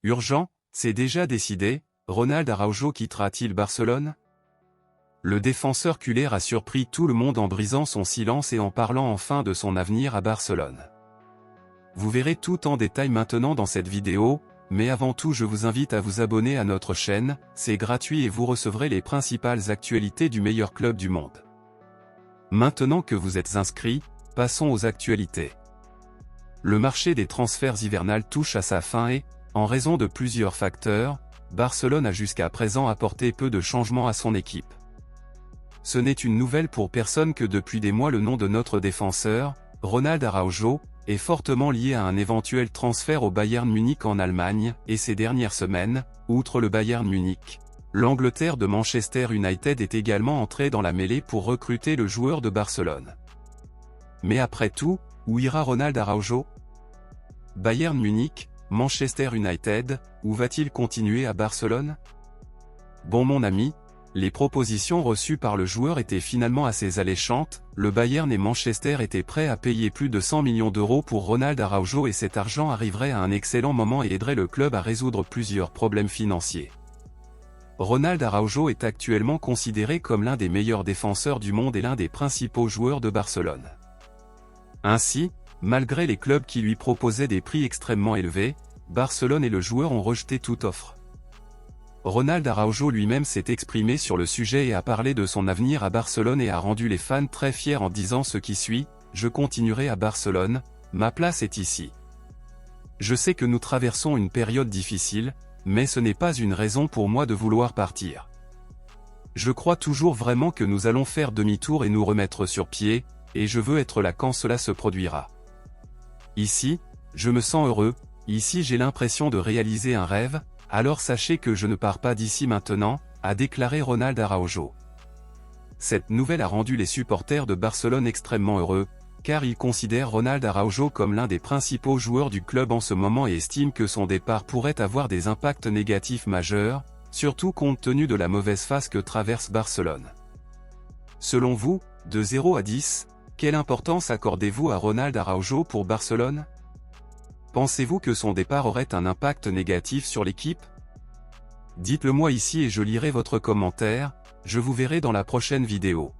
Urgent, c'est déjà décidé, Ronald Araujo quittera-t-il Barcelone? Le défenseur culé a surpris tout le monde en brisant son silence et en parlant enfin de son avenir à Barcelone. Vous verrez tout en détail maintenant dans cette vidéo, mais avant tout je vous invite à vous abonner à notre chaîne, c'est gratuit et vous recevrez les principales actualités du meilleur club du monde. Maintenant que vous êtes inscrits, passons aux actualités. Le marché des transferts hivernales touche à sa fin et, en raison de plusieurs facteurs, Barcelone a jusqu'à présent apporté peu de changements à son équipe. Ce n'est une nouvelle pour personne que depuis des mois le nom de notre défenseur, Ronald Araujo, est fortement lié à un éventuel transfert au Bayern Munich en Allemagne, et ces dernières semaines, outre le Bayern Munich, l'Angleterre de Manchester United est également entrée dans la mêlée pour recruter le joueur de Barcelone. Mais après tout, où ira Ronald Araujo? Bayern Munich, Manchester United, où va-t-il continuer à Barcelone? Bon mon ami, les propositions reçues par le joueur étaient finalement assez alléchantes, le Bayern et Manchester étaient prêts à payer plus de 100 millions d'euros pour Ronald Araujo et cet argent arriverait à un excellent moment et aiderait le club à résoudre plusieurs problèmes financiers. Ronald Araujo est actuellement considéré comme l'un des meilleurs défenseurs du monde et l'un des principaux joueurs de Barcelone. Ainsi, malgré les clubs qui lui proposaient des prix extrêmement élevés, Barcelone et le joueur ont rejeté toute offre. Ronald Araujo lui-même s'est exprimé sur le sujet et a parlé de son avenir à Barcelone et a rendu les fans très fiers en disant ce qui suit: « Je continuerai à Barcelone, ma place est ici. Je sais que nous traversons une période difficile, mais ce n'est pas une raison pour moi de vouloir partir. Je crois toujours vraiment que nous allons faire demi-tour et nous remettre sur pied, et je veux être là quand cela se produira. Ici, je me sens heureux, ici j'ai l'impression de réaliser un rêve, alors sachez que je ne pars pas d'ici maintenant, a déclaré Ronald Araujo. Cette nouvelle a rendu les supporters de Barcelone extrêmement heureux, car ils considèrent Ronald Araujo comme l'un des principaux joueurs du club en ce moment et estiment que son départ pourrait avoir des impacts négatifs majeurs, surtout compte tenu de la mauvaise phase que traverse Barcelone. Selon vous, de 0 à 10, quelle importance accordez-vous à Ronald Araujo pour Barcelone? Pensez-vous que son départ aurait un impact négatif sur l'équipe? Dites-le moi ici et je lirai votre commentaire, je vous verrai dans la prochaine vidéo.